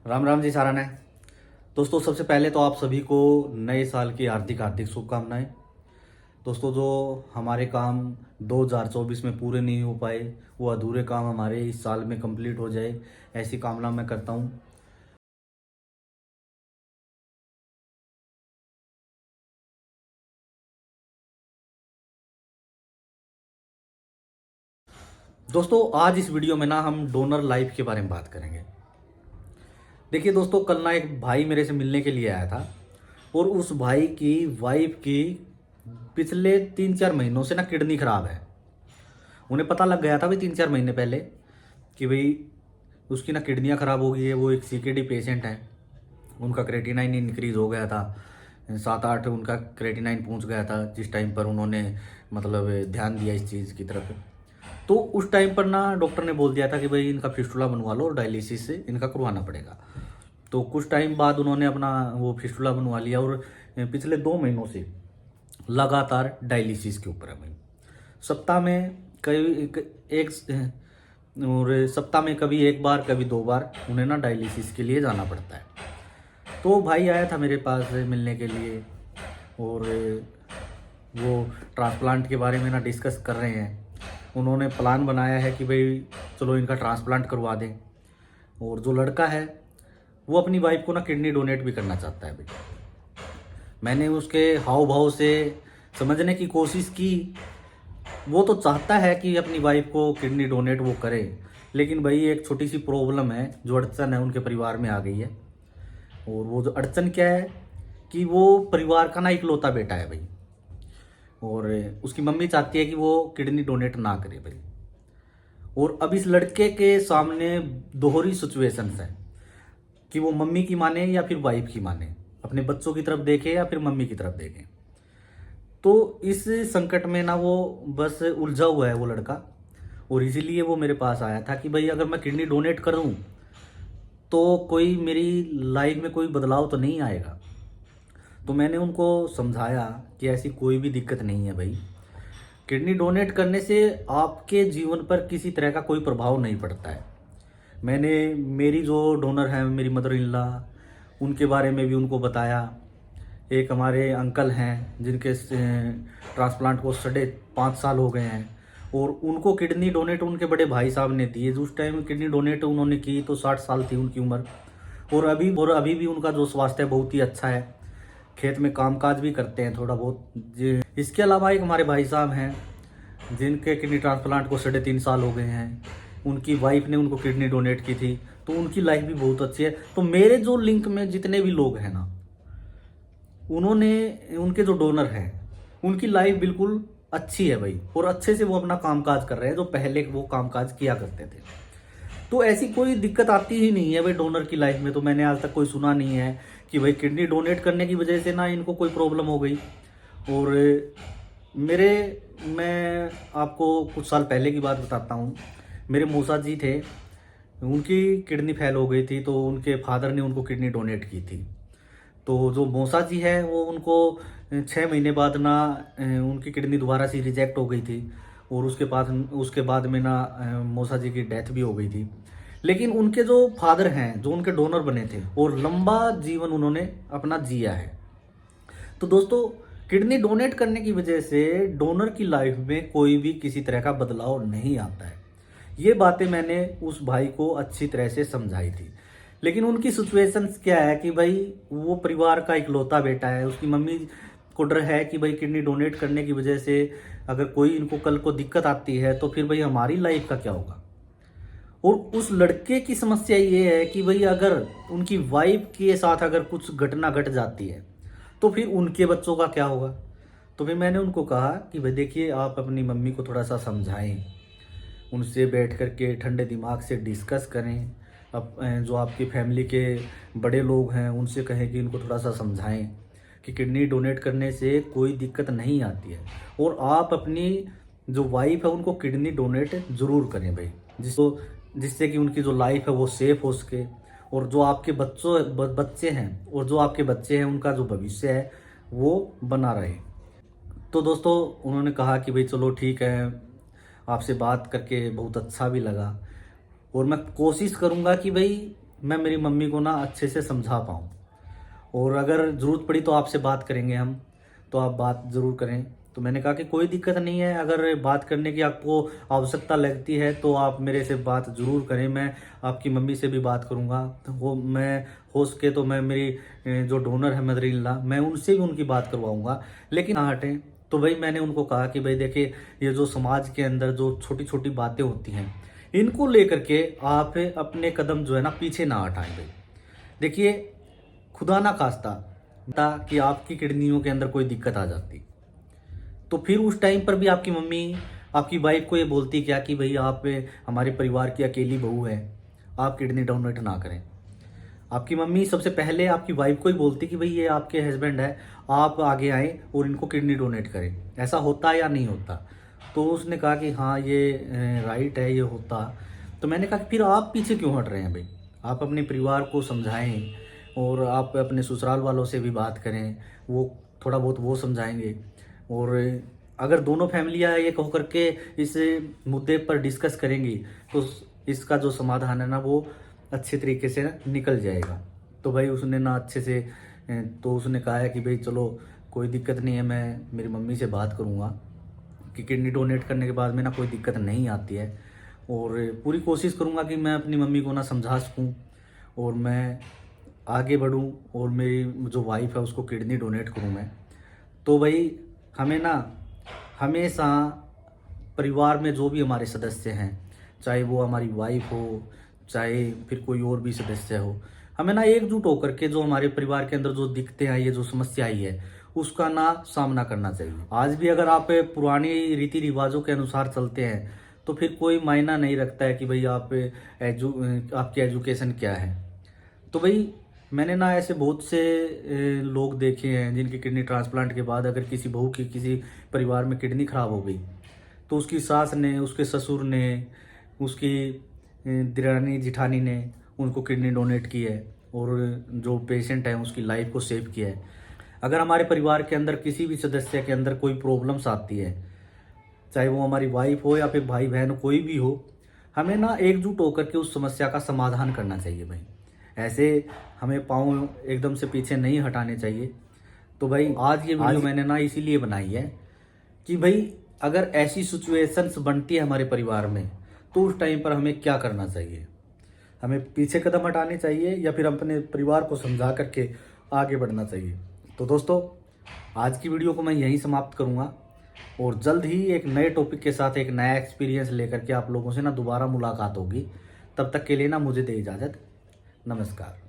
राम राम जी सारा ने। दोस्तों सबसे पहले तो आप सभी को नए साल की हार्दिक हार्दिक शुभकामनाएं। दोस्तों जो हमारे काम 2024 में पूरे नहीं हो पाए, वो अधूरे काम हमारे इस साल में कंप्लीट हो जाए, ऐसी कामना मैं करता हूं। दोस्तों आज इस वीडियो में ना हम डोनर लाइफ के बारे में बात करेंगे। देखिए दोस्तों, कल ना एक भाई मेरे से मिलने के लिए आया था और उस भाई की वाइफ की पिछले 3-4 महीनों से ना किडनी खराब है। उन्हें पता लग गया था भाई 3-4 महीने पहले कि भाई उसकी ना किडनियाँ ख़राब हो गई है। वो एक सीकेडी पेशेंट है। उनका क्रेटिनाइन इंक्रीज़ हो गया था, 7-8 उनका क्रेटिनाइन पहुंच गया था जिस टाइम पर उन्होंने मतलब ध्यान दिया इस चीज़ की तरफ। तो उस टाइम पर ना डॉक्टर ने बोल दिया था कि भाई इनका फिस्टुला बनवा लो और डायलिसिस से इनका करवाना पड़ेगा। तो कुछ टाइम बाद उन्होंने अपना वो फिस्टुला बनवा लिया और पिछले 2 महीनों से लगातार डायलिसिस के ऊपर है भाई। सप्ताह में सप्ताह में कभी एक बार कभी 2 बार उन्हें ना डायलिसिस के लिए जाना पड़ता है। तो भाई आया था मेरे पास मिलने के लिए और वो ट्रांसप्लांट के बारे में ना डिस्कस कर रहे हैं। उन्होंने प्लान बनाया है कि भाई चलो इनका ट्रांसप्लांट करवा दें। और जो लड़का है वो अपनी वाइफ को ना किडनी डोनेट भी करना चाहता है भाई। मैंने उसके हाव भाव से समझने की कोशिश की। वो तो चाहता है कि अपनी वाइफ को किडनी डोनेट वो करे, लेकिन भाई एक छोटी सी प्रॉब्लम है, जो अड़चन है उनके परिवार में आ गई है। और वो जो अड़चन क्या है कि वो परिवार का ना इकलौता बेटा है भाई, और उसकी मम्मी चाहती है कि वो किडनी डोनेट ना करे भाई। और अब इस लड़के के सामने दोहरी सिचुएशंस है कि वो मम्मी की माने या फिर वाइफ की माने, अपने बच्चों की तरफ देखे या फिर मम्मी की तरफ देखे। तो इस संकट में ना वो बस उलझा हुआ है वो लड़का। और इसीलिए वो मेरे पास आया था कि भाई अगर मैं किडनी डोनेट कर दूं तो कोई मेरी लाइफ में कोई बदलाव तो नहीं आएगा। तो मैंने उनको समझाया कि ऐसी कोई भी दिक्कत नहीं है भाई। किडनी डोनेट करने से आपके जीवन पर किसी तरह का कोई प्रभाव नहीं पड़ता है। मैंने मेरी जो डोनर है मेरी मदर इन लॉ, उनके बारे में भी उनको बताया। एक हमारे अंकल हैं जिनके ट्रांसप्लांट को 5.5 साल हो गए हैं और उनको किडनी डोनेट उनके बड़े भाई साहब ने दी है। उस टाइम किडनी डोनेट उन्होंने की तो 60 साल थी उनकी उम्र। और अभी भी उनका जो स्वास्थ्य है बहुत ही अच्छा है। खेत में कामकाज भी करते हैं थोड़ा बहुत इसके अलावा एक हमारे भाई साहब हैं जिनके किडनी ट्रांसप्लांट को 3.5 साल हो गए हैं। उनकी वाइफ ने उनको किडनी डोनेट की थी, तो उनकी लाइफ भी बहुत अच्छी है। तो मेरे जो लिंक में जितने भी लोग हैं ना, उन्होंने उनके जो डोनर हैं उनकी लाइफ बिल्कुल अच्छी है भाई, और अच्छे से वो अपना कामकाज कर रहे हैं जो पहले वो कामकाज किया करते थे। तो ऐसी कोई दिक्कत आती ही नहीं है भाई डोनर की लाइफ में। तो मैंने आज तक कोई सुना नहीं है कि भाई किडनी डोनेट करने की वजह से ना इनको कोई प्रॉब्लम हो गई। और मेरे मैं आपको कुछ साल पहले की बात बताता हूँ। मेरे मौसा जी थे, उनकी किडनी फेल हो गई थी, तो उनके फादर ने उनको किडनी डोनेट की थी। तो जो मौसा जी है वो उनको 6 महीने बाद ना उनकी किडनी दोबारा से रिजेक्ट हो गई थी। और उसके बाद में ना मौसा जी की डेथ भी हो गई थी। लेकिन उनके जो फादर हैं जो उनके डोनर बने थे और लंबा जीवन उन्होंने अपना जिया है। तो दोस्तों, किडनी डोनेट करने की वजह से डोनर की लाइफ में कोई भी किसी तरह का बदलाव नहीं आता है। ये बातें मैंने उस भाई को अच्छी तरह से समझाई थी। लेकिन उनकी सिचुएशंस क्या है कि भाई वो परिवार का इकलौता बेटा है। उसकी मम्मी को डर है कि भाई किडनी डोनेट करने की वजह से अगर कोई इनको कल को दिक्कत आती है तो फिर भाई हमारी लाइफ का क्या होगा। और उस लड़के की समस्या ये है कि भाई अगर उनकी वाइफ के साथ अगर कुछ घटना घट जाती है तो फिर उनके बच्चों का क्या होगा। तो फिर मैंने उनको कहा कि भाई देखिए, आप अपनी मम्मी को थोड़ा सा समझाएं, उनसे बैठ कर के ठंडे दिमाग से डिस्कस करें। अब जो आपकी फैमिली के बड़े लोग हैं उनसे कहें कि इनको थोड़ा सा समझाएं कि किडनी डोनेट करने से कोई दिक्कत नहीं आती है। और आप अपनी जो वाइफ है उनको किडनी डोनेट ज़रूर करें भाई, जिससे कि उनकी जो लाइफ है वो सेफ हो सके। और जो आपके बच्चे हैं और जो आपके बच्चे हैं उनका जो भविष्य है वो बना रहे। तो दोस्तों, उन्होंने कहा कि भाई चलो ठीक है, आपसे बात करके बहुत अच्छा भी लगा और मैं कोशिश करूंगा कि भाई मैं मेरी मम्मी को ना अच्छे से समझा पाऊँ। और अगर ज़रूरत पड़ी तो आपसे बात करेंगे हम, तो आप बात ज़रूर करें। तो मैंने कहा कि कोई दिक्कत नहीं है, अगर बात करने की आपको आवश्यकता लगती है तो आप मेरे से बात ज़रूर करें। मैं आपकी मम्मी से भी बात करूँगा, तो वो मैं हो सके तो मैं मेरी जो डोनर है मदर इन लॉ, मैं उनसे भी उनकी बात करवाऊँगा, लेकिन ना हटें। तो भाई मैंने उनको कहा कि भाई देखिए, ये जो समाज के अंदर जो छोटी छोटी बातें होती हैं, इनको लेकर के आप अपने कदम जो है ना पीछे ना हटाएं भाई। देखिए, खुदा ना खास्ता कि आपकी किडनियों के अंदर कोई दिक्कत आ जाती, तो फिर उस टाइम पर भी आपकी मम्मी आपकी वाइफ को ये बोलती क्या कि भाई आप हमारे परिवार की अकेली बहू है, आप किडनी डोनेट ना करें। आपकी मम्मी सबसे पहले आपकी वाइफ को ही बोलती कि भाई ये आपके हस्बैंड है, आप आगे आएँ और इनको किडनी डोनेट करें। ऐसा होता या नहीं होता? तो उसने कहा कि हाँ ये राइट है, ये होता। तो मैंने कहा कि फिर आप पीछे क्यों हट रहे हैं भाई? आप अपने परिवार को समझाएं और आप अपने ससुराल वालों से भी बात करें, वो थोड़ा बहुत वो समझाएंगे। और अगर दोनों फैमिलियाँ एक होकर के इस मुद्दे पर डिस्कस करेंगी तो इसका जो समाधान है ना वो अच्छे तरीके से निकल जाएगा। तो भाई उसने ना अच्छे से तो उसने कहा है कि भाई चलो कोई दिक्कत नहीं है, मैं मेरी मम्मी से बात करूँगा कि किडनी डोनेट करने के बाद में ना कोई दिक्कत नहीं आती है। और पूरी कोशिश करूँगा कि मैं अपनी मम्मी को ना समझा सकूँ और मैं आगे बढ़ूँ और मेरी जो वाइफ है उसको किडनी डोनेट करूँ मैं। तो भाई हमें ना हमेशा परिवार में जो भी हमारे सदस्य हैं, चाहे वो हमारी वाइफ हो, चाहे फिर कोई और भी सदस्य हो, हमें ना एकजुट होकर के जो हमारे परिवार के अंदर जो दिक्कतें आई है, जो समस्या आई है, उसका ना सामना करना चाहिए। आज भी अगर आप पुरानी रीति रिवाजों के अनुसार चलते हैं तो फिर कोई मायना नहीं रखता है कि भाई आपकी एजुकेशन क्या है। तो भाई मैंने ना ऐसे बहुत से लोग देखे हैं जिनकी किडनी ट्रांसप्लांट के बाद अगर किसी बहू की किसी परिवार में किडनी खराब हो गई तो उसकी सास ने, उसके ससुर ने, उसकी दिरानी जिठानी ने उनको किडनी डोनेट की है और जो पेशेंट है उसकी लाइफ को सेव किया है। अगर हमारे परिवार के अंदर किसी भी सदस्य के अंदर कोई प्रॉब्लम्स आती है, चाहे वो हमारी वाइफ हो या फिर भाई बहन कोई भी हो, हमें ना एकजुट होकर के उस समस्या का समाधान करना चाहिए भाई। ऐसे हमें पाँव एकदम से पीछे नहीं हटाने चाहिए। तो भाई आज ये वीडियो मैंने ना इसीलिए बनाई है कि भाई अगर ऐसी सिचुएशंस बनती है हमारे परिवार में तो उस टाइम पर हमें क्या करना चाहिए। हमें पीछे कदम हटाने चाहिए या फिर अपने परिवार को समझा करके आगे बढ़ना चाहिए। तो दोस्तों, आज की वीडियो को मैं यहीं समाप्त करूँगा और जल्द ही एक नए टॉपिक के साथ एक नया एक्सपीरियंस लेकर के आप लोगों से ना दोबारा मुलाकात होगी। तब तक के लिए ना मुझे दे इजाज़त। नमस्कार।